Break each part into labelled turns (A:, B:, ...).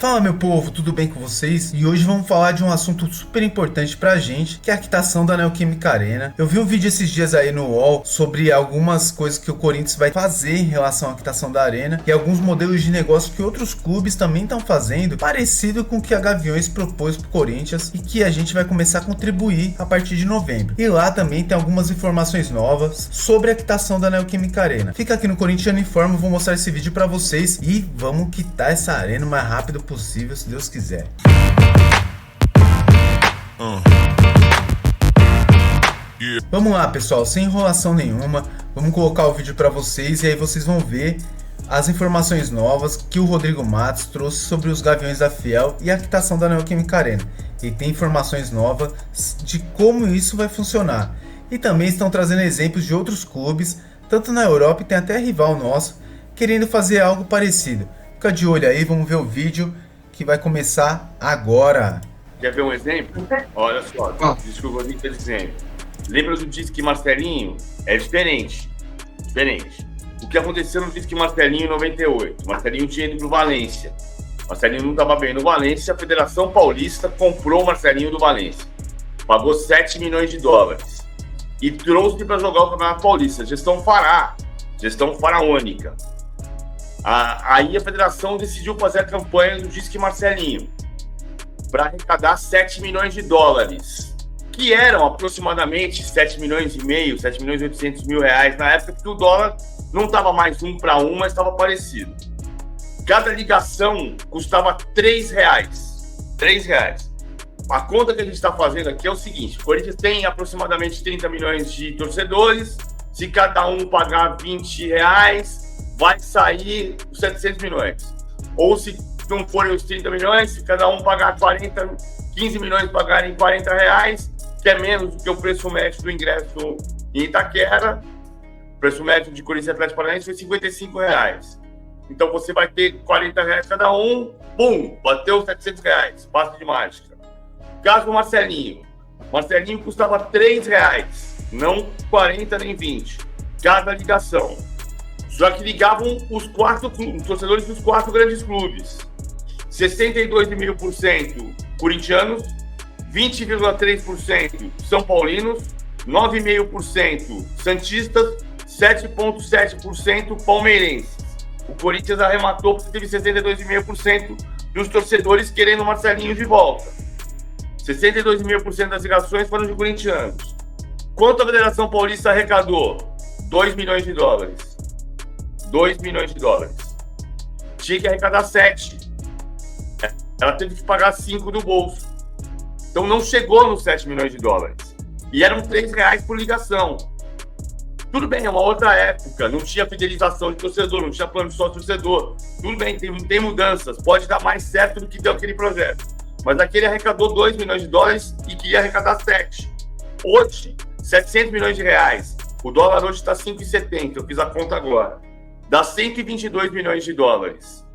A: Fala meu povo, tudo bem com vocês? E hoje vamos falar de um assunto super importante pra gente, que é a quitação da Neoquímica Arena. Eu vi um vídeo esses dias aí no UOL sobre algumas coisas que o Corinthians vai fazer em relação à quitação da Arena e alguns modelos de negócio que outros clubes também estão fazendo, parecido com o que a Gaviões propôs pro Corinthians e que a gente vai começar a contribuir a partir de novembro. E lá também tem algumas informações novas sobre a quitação da Neoquímica Arena. Fica aqui no Corinthians Informa, vou mostrar esse vídeo pra vocês e vamos quitar essa arena o mais rápido possível, se Deus quiser. Vamos lá, pessoal, sem enrolação nenhuma, vamos colocar o vídeo para vocês e aí vocês vão ver as informações novas que o Rodrigo Matos trouxe sobre os Gaviões da Fiel e a quitação da Neoquímica Arena. E tem informações novas de como isso vai funcionar. E também estão trazendo exemplos de outros clubes, tanto na Europa e tem até rival nosso, querendo fazer algo parecido. Fica de olho aí, vamos ver o vídeo que vai começar agora.
B: Quer ver um exemplo? Olha só, isso que eu vou dar exemplo. Lembra do Disque Marcelinho? É diferente. O que aconteceu no Disque Marcelinho em 98? Marcelinho tinha ido pro Valência. Marcelinho não estava bem no Valência, a Federação Paulista comprou o Marcelinho do Valência. Pagou 7 milhões de dólares. E trouxe para jogar o Campeonato Paulista. Gestão faraônica. Aí a federação decidiu fazer a campanha do Disque Marcelinho para arrecadar 7 milhões de dólares, que eram aproximadamente 7 milhões e meio, 7 milhões e 800 mil reais na época, porque o dólar não estava mais 1 para 1, mas estava parecido. Cada ligação custava 3 reais. 3 reais. A conta que a gente está fazendo aqui é o seguinte: o Corinthians tem aproximadamente 30 milhões de torcedores, se cada um pagar 20 reais, vai sair os 700 milhões. Ou se não forem os 30 milhões, se cada um pagar 15 milhões pagarem 40 reais, que é menos do que o preço médio do ingresso em Itaquera, o preço médio de Corinthians Atlético Paranaense foi 55 reais. Então você vai ter 40 reais cada um, bum, bateu 700 reais, passe de mágica. Caso do Marcelinho custava 3 reais, não 40 nem 20, cada ligação. Só que ligavam os torcedores dos 4 grandes clubes. 62,5% corintianos, 20,3% são paulinos, 9,5% santistas, 7,7% palmeirenses. O Corinthians arrematou porque teve 62,5% dos torcedores querendo o Marcelinho de volta. 62,5% das ligações foram de corintianos. Quanto a Federação Paulista arrecadou? 2 milhões de dólares. 2 milhões de dólares. Tinha que arrecadar 7. Ela teve que pagar 5 do bolso. Então não chegou nos 7 milhões de dólares. E eram 3 reais por ligação. Tudo bem, é uma outra época. Não tinha fidelização de torcedor, não tinha plano de só torcedor. Tudo bem, tem mudanças. Pode dar mais certo do que deu aquele projeto. Mas aquele arrecadou 2 milhões de dólares e queria arrecadar 7. Hoje, 700 milhões de reais. O dólar hoje está 5,70. Eu fiz a conta agora. Dá 122 milhões de dólares.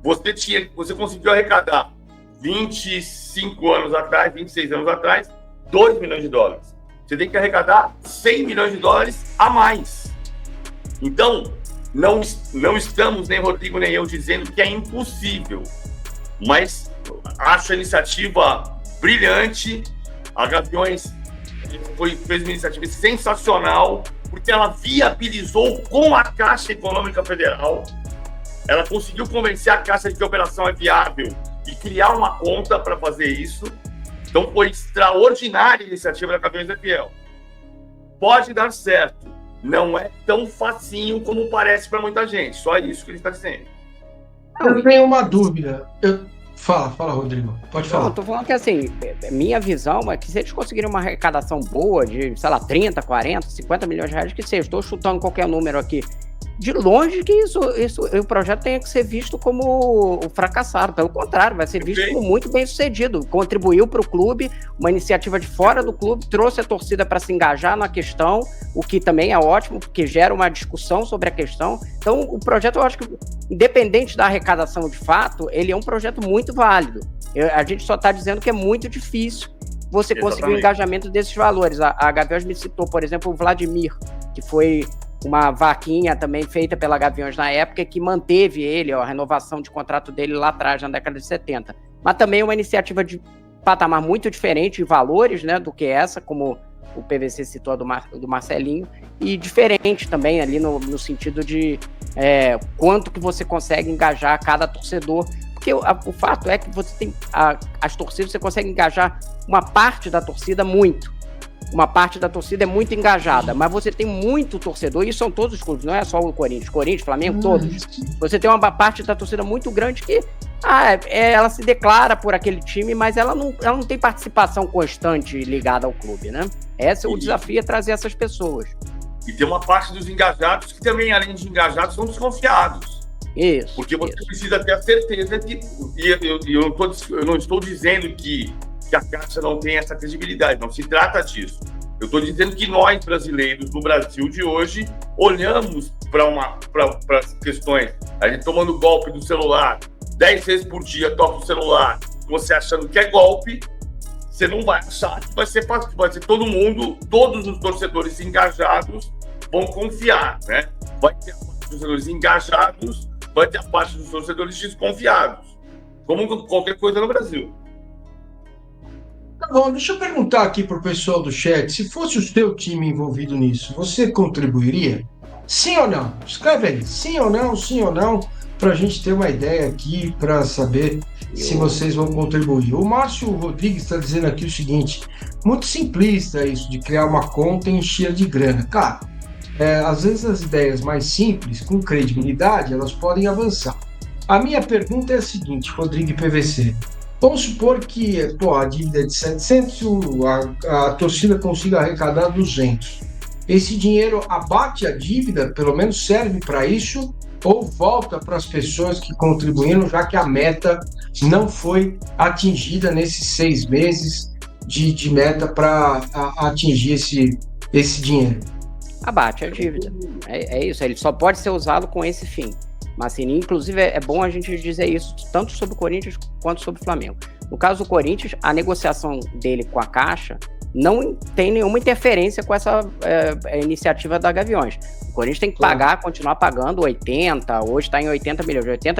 B: Você conseguiu arrecadar 25 anos atrás, 26 anos atrás, 2 milhões de dólares. Você tem que arrecadar 100 milhões de dólares a mais. Então, não estamos, nem Rodrigo nem eu, dizendo que é impossível. Mas acho a iniciativa brilhante. A Gaviões fez uma iniciativa sensacional, porque ela viabilizou com a Caixa Econômica Federal, ela conseguiu convencer a Caixa de que a operação é viável e criar uma conta para fazer isso. Então foi extraordinária a iniciativa da Gaviões da Fiel. Pode dar certo, não é tão facinho como parece para muita gente, só isso que ele está dizendo.
C: Eu tenho uma dúvida. Fala, Rodrigo. Pode falar.
D: Eu tô falando que, assim, minha visão é que se eles conseguirem uma arrecadação boa de, sei lá, 30, 40, 50 milhões de reais, que seja, estou chutando qualquer número aqui, de longe que o projeto tenha que ser visto como fracassado. Pelo contrário, vai ser visto como muito bem sucedido. Contribuiu para o clube, uma iniciativa de fora do clube, trouxe a torcida para se engajar na questão, o que também é ótimo, porque gera uma discussão sobre a questão. Então, o projeto, eu acho que, independente da arrecadação de fato, ele é um projeto muito válido. A gente só está dizendo que é muito difícil você conseguir o engajamento desses valores. A Gaviões me citou, por exemplo, o Vladimir, que foi uma vaquinha também feita pela Gaviões na época, que manteve ele, a renovação de contrato dele lá atrás, na década de 70. Mas também uma iniciativa de patamar muito diferente de valores, né, do que essa, como o PVC citou a do Marcelinho, e diferente também ali no sentido de quanto que você consegue engajar cada torcedor, porque o fato é que você tem as torcidas, você consegue engajar uma parte da torcida muito. Uma parte da torcida é muito engajada, mas você tem muito torcedor, e isso são todos os clubes, não é só o Corinthians, Flamengo, todos. Você tem uma parte da torcida muito grande que ela se declara por aquele time, mas ela não tem participação constante ligada ao clube, né? Esse é o desafio, é trazer essas pessoas.
B: E tem uma parte dos engajados que também, além de engajados, são desconfiados.
D: Isso.
B: Porque você precisa ter a certeza que... eu não estou dizendo que a Caixa não tem essa credibilidade, não se trata disso. Eu estou dizendo que nós, brasileiros, no Brasil de hoje, olhamos para as questões, a gente tomando golpe do celular, 10 vezes por dia toca o celular, você achando que é golpe, você não vai achar que vai ser todo mundo, todos os torcedores engajados vão confiar, né? Vai ter a parte dos torcedores engajados, vai ter a parte dos torcedores desconfiados, como qualquer coisa no Brasil.
C: Tá bom, deixa eu perguntar aqui pro pessoal do chat, se fosse o seu time envolvido nisso, você contribuiria? Sim ou não? Escreve aí, sim ou não, pra gente ter uma ideia aqui, pra saber se vocês vão contribuir. O Márcio Rodrigues está dizendo aqui o seguinte, muito simplista isso, de criar uma conta e encher de grana. Cara, às vezes as ideias mais simples, com credibilidade, elas podem avançar. A minha pergunta é a seguinte, Rodrigo e PVC, vamos supor que a dívida é de 700, a torcida consiga arrecadar 200. Esse dinheiro abate a dívida, pelo menos serve para isso, ou volta para as pessoas que contribuíram, já que a meta não foi atingida nesses 6 meses de meta para atingir esse dinheiro?
D: Abate a dívida. É isso, ele só pode ser usado com esse fim. Mas, assim, inclusive, é bom a gente dizer isso tanto sobre o Corinthians quanto sobre o Flamengo. No caso do Corinthians, a negociação dele com a Caixa não tem nenhuma interferência com essa iniciativa da Gaviões. O Corinthians tem que pagar, continuar pagando 80, hoje está em 80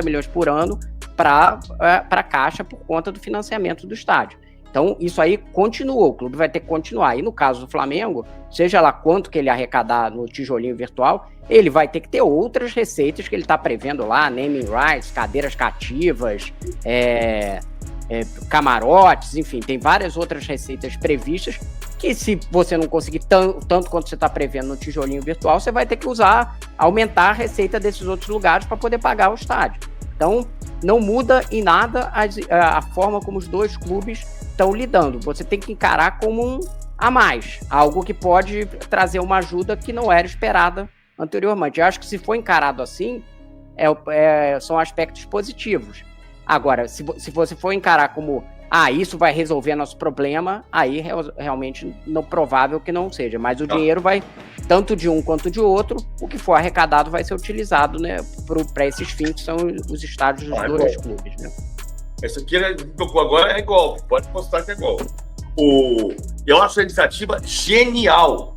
D: milhões por ano para a Caixa por conta do financiamento do estádio. Então, isso aí continua, o clube vai ter que continuar. E no caso do Flamengo, seja lá quanto que ele arrecadar no tijolinho virtual, ele vai ter que ter outras receitas que ele está prevendo lá, naming rights, cadeiras cativas, camarotes, enfim, tem várias outras receitas previstas que, se você não conseguir tanto quanto você está prevendo no tijolinho virtual, você vai ter que aumentar a receita desses outros lugares para poder pagar o estádio. Então, não muda em nada a forma como os dois clubes estão lidando. Você tem que encarar como um a mais, algo que pode trazer uma ajuda que não era esperada anteriormente. Eu acho que, se for encarado assim, são aspectos positivos. Agora, se você for encarar como isso vai resolver nosso problema, aí realmente não, provável que não seja. Mas o dinheiro vai, tanto de um quanto de outro, o que for arrecadado vai ser utilizado, né, para esses fins que são os estádios dos dois clubes. Né?
B: Essa aqui que tocou agora é golpe, pode postar que é golpe. Eu acho a iniciativa genial.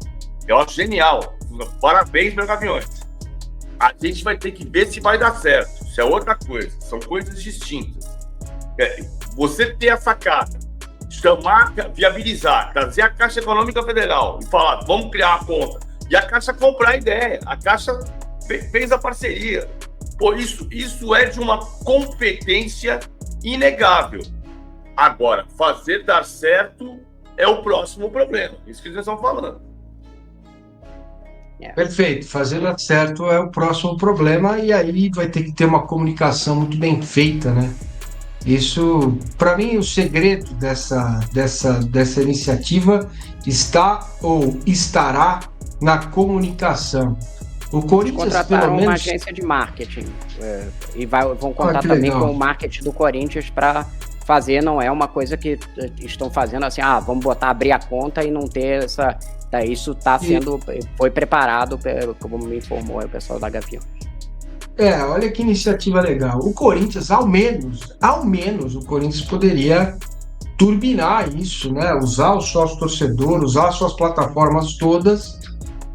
B: Parabéns, meus Gaviões. A gente vai ter que ver se vai dar certo. Isso é outra coisa. São coisas distintas. Você ter essa cara, viabilizar, trazer a Caixa Econômica Federal e falar, vamos criar a conta. E a Caixa comprar a ideia. A Caixa fez a parceria. Pô, isso é de uma competência inegável. Agora, fazer dar certo é o próximo problema. Isso que eles estão falando.
C: Perfeito. Fazer dar certo é o próximo problema, e aí vai ter que ter uma comunicação muito bem feita, né? Isso, para mim, o segredo dessa iniciativa está ou estará na comunicação. O Corinthians,
D: contrataram
C: pelo menos,
D: uma agência de marketing e vão contar também com o marketing do Corinthians para fazer. Não é uma coisa que estão fazendo assim, vamos abrir a conta e não ter essa... Isso foi preparado, como me informou o pessoal da Gavião.
C: Olha que iniciativa legal. O Corinthians, ao menos o Corinthians poderia turbinar isso, né? Usar o sócio torcedor, usar suas plataformas todas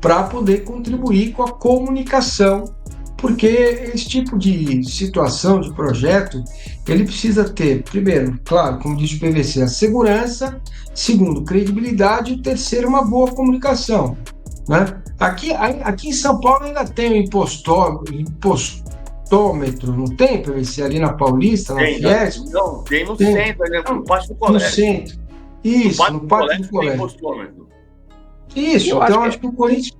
C: para poder contribuir com a comunicação, porque esse tipo de situação, de projeto, ele precisa ter, primeiro, claro, como diz o PVC, a segurança, segundo, credibilidade e terceiro, uma boa comunicação, né? Aqui em São Paulo ainda tem o impostômetro, não tem, PVC, ali na Paulista, na Fiesp?
B: Não, tem no centro, né? No pátio do colégio.
C: No centro. Isso, no pátio do colégio.
B: Impostômetro.
C: Isso, então acho que o Corinthians...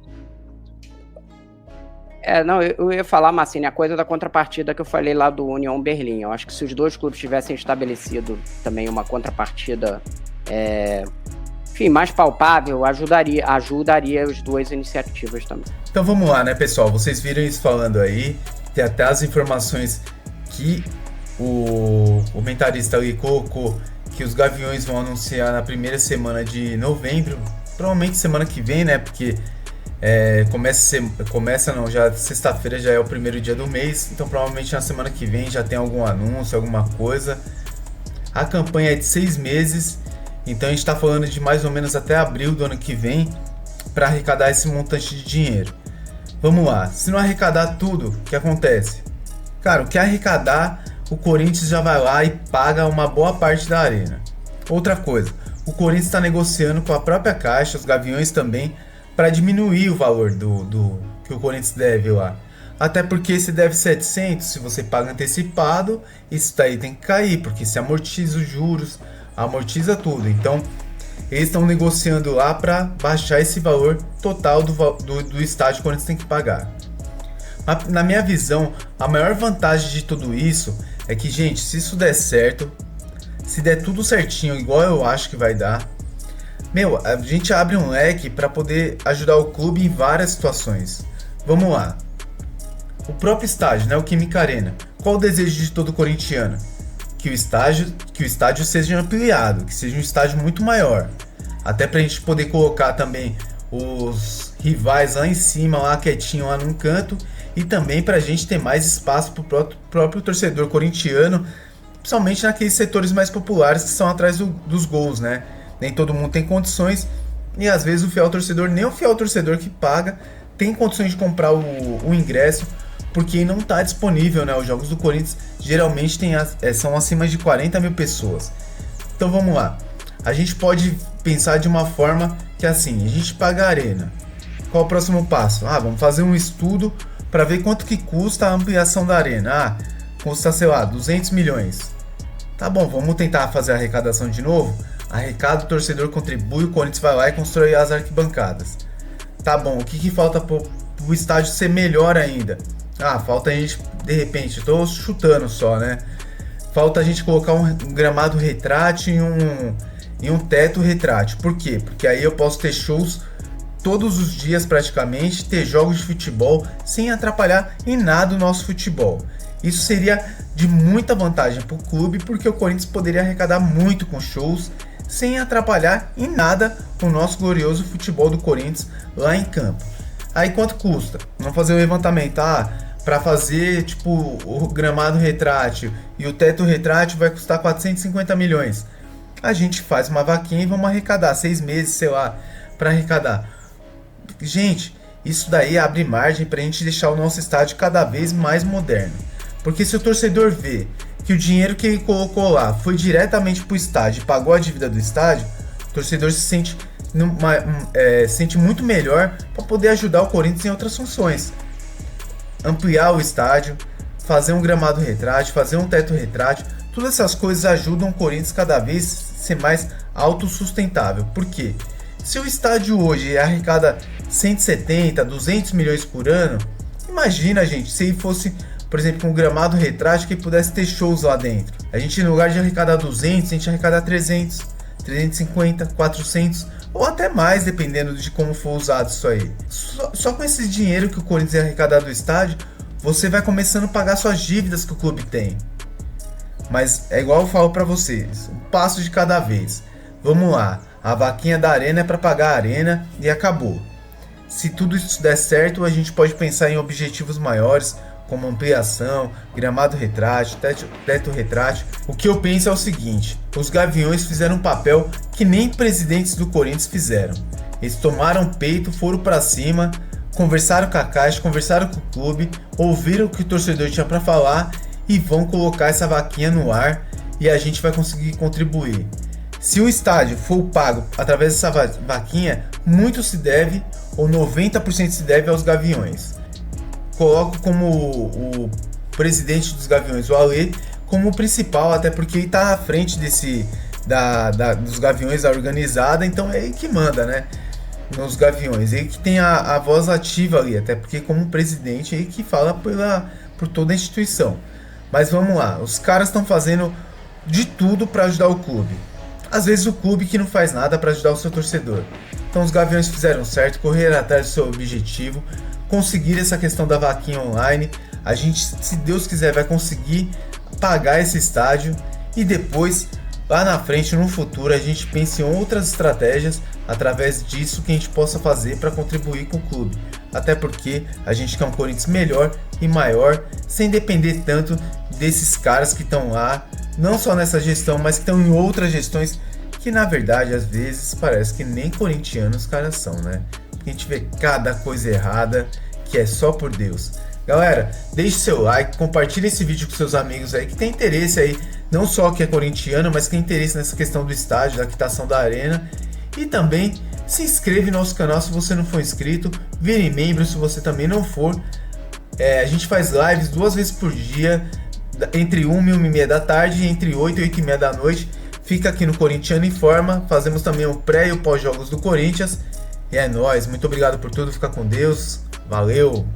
D: Não, eu ia falar, Massini, a coisa da contrapartida que eu falei lá do União Berlim. Eu acho que se os dois clubes tivessem estabelecido também uma contrapartida, enfim, mais palpável, ajudaria as duas iniciativas também.
A: Então vamos lá, né, pessoal? Vocês viram isso falando aí, tem até as informações que o comentarista ali colocou que os Gaviões vão anunciar na primeira semana de novembro, provavelmente semana que vem, né, porque... já sexta-feira já é o primeiro dia do mês, então provavelmente na semana que vem já tem algum anúncio, alguma coisa. A campanha é de 6 meses, então a gente está falando de mais ou menos até abril do ano que vem para arrecadar esse montante de dinheiro. Vamos lá, se não arrecadar tudo, o que acontece? Cara, o que arrecadar, o Corinthians já vai lá e paga uma boa parte da arena. Outra coisa, o Corinthians está negociando com a própria Caixa, os Gaviões também, para diminuir o valor do que o Corinthians deve lá. Até porque se deve 700, se você paga antecipado, isso daí tem que cair, porque se amortiza os juros, amortiza tudo. Então, eles estão negociando lá para baixar esse valor total do estádio que o Corinthians tem que pagar. Mas, na minha visão, a maior vantagem de tudo isso é que, gente, se isso der certo, se der tudo certinho, igual eu acho que vai dar, a gente abre um leque para poder ajudar o clube em várias situações. Vamos lá. O próprio estádio, né, o Química Arena. Qual o desejo de todo corintiano? Que o estádio seja ampliado, que seja um estádio muito maior. Até para a gente poder colocar também os rivais lá em cima, lá quietinho, lá num canto. E também para a gente ter mais espaço para o próprio torcedor corintiano, principalmente naqueles setores mais populares que são atrás dos gols, né? Nem todo mundo tem condições e às vezes nem o fiel torcedor que paga tem condições de comprar o ingresso, porque não está disponível, né? Os jogos do Corinthians geralmente são acima de 40 mil pessoas. Então vamos lá, a gente pode pensar de uma forma que assim, a gente paga a arena. Qual o próximo passo? Vamos fazer um estudo para ver quanto que custa a ampliação da arena. Custa, sei lá, 200 milhões. Tá bom, vamos tentar fazer a arrecadação de novo? Arrecada, o torcedor contribui, o Corinthians vai lá e constrói as arquibancadas. Tá bom, o que falta pro estádio ser melhor ainda? Falta a gente, de repente, tô chutando só, né? Falta a gente colocar um gramado retrátil e um teto retrátil. Por quê? Porque aí eu posso ter shows todos os dias praticamente, ter jogos de futebol sem atrapalhar em nada o nosso futebol. Isso seria de muita vantagem para o clube, porque o Corinthians poderia arrecadar muito com shows sem atrapalhar em nada o nosso glorioso futebol do Corinthians lá em campo. Aí quanto custa? Vamos fazer o levantamento. Para fazer tipo o gramado retrátil e o teto retrátil vai custar 450 milhões. A gente faz uma vaquinha e vamos arrecadar 6 meses, sei lá, para arrecadar. Gente, isso daí abre margem para a gente deixar o nosso estádio cada vez mais moderno. Porque se o torcedor vê que o dinheiro que ele colocou lá foi diretamente para o estádio e pagou a dívida do estádio, o torcedor se sente muito melhor para poder ajudar o Corinthians em outras funções. Ampliar o estádio, fazer um gramado retrátil, fazer um teto retrátil, todas essas coisas ajudam o Corinthians cada vez ser mais autossustentável. Por quê? Se o estádio hoje arrecada 170, 200 milhões por ano, imagina, gente, se ele fosse, por exemplo, com um gramado retrátil que pudesse ter shows lá dentro. A gente, no lugar de arrecadar 200, a gente arrecada 300, 350, 400 ou até mais, dependendo de como for usado isso aí. Só com esse dinheiro que o Corinthians ia arrecadar do estádio, você vai começando a pagar suas dívidas que o clube tem. Mas é igual eu falo para vocês, um passo de cada vez. Vamos lá, a vaquinha da arena é para pagar a arena e acabou. Se tudo isso der certo, a gente pode pensar em objetivos maiores, como ampliação, gramado retrátil, teto retrátil. O que eu penso é o seguinte: os Gaviões fizeram um papel que nem presidentes do Corinthians fizeram, Eles tomaram peito, foram pra cima, conversaram com a Caixa, conversaram com o clube, ouviram o que o torcedor tinha para falar e vão colocar essa vaquinha no ar e a gente vai conseguir contribuir. Se o estádio for pago através dessa vaquinha, muito se deve, ou 90% se deve aos Gaviões. Coloco como o presidente dos Gaviões, o Ale, como o principal, até porque ele está à frente dos Gaviões, da organizada, então é ele que manda, né? Nos Gaviões, ele que tem a voz ativa ali, até porque como presidente ele que fala por toda a instituição. Mas vamos lá, os caras estão fazendo de tudo para ajudar o clube. Às vezes o clube que não faz nada para ajudar o seu torcedor. Então os Gaviões fizeram certo, correram atrás do seu objetivo, conseguiram essa questão da vaquinha online. A gente, se Deus quiser, vai conseguir pagar esse estádio e depois, lá na frente, no futuro, a gente pensa em outras estratégias através disso que a gente possa fazer para contribuir com o clube. Até porque a gente quer um Corinthians melhor e maior, sem depender tanto desses caras que estão lá, não só nessa gestão, mas que estão em outras gestões que na verdade às vezes parece que nem corintianos os caras são, né? A gente vê cada coisa errada que é só por Deus. Galera, deixe seu like, compartilhe esse vídeo com seus amigos aí que tem interesse aí, não só que é corintiano, mas que tem interesse nessa questão do estádio, da quitação da arena. E também se inscreve no nosso canal se você não for inscrito, vire membro se você também não for. A gente faz lives 2 vezes por dia, entre 1 e 1h30 da tarde, entre 8 e 8h30 da noite. Fica aqui no Corintiano Informa, fazemos também o pré e o pós-jogos do Corinthians. E é nóis, muito obrigado por tudo, fica com Deus, valeu!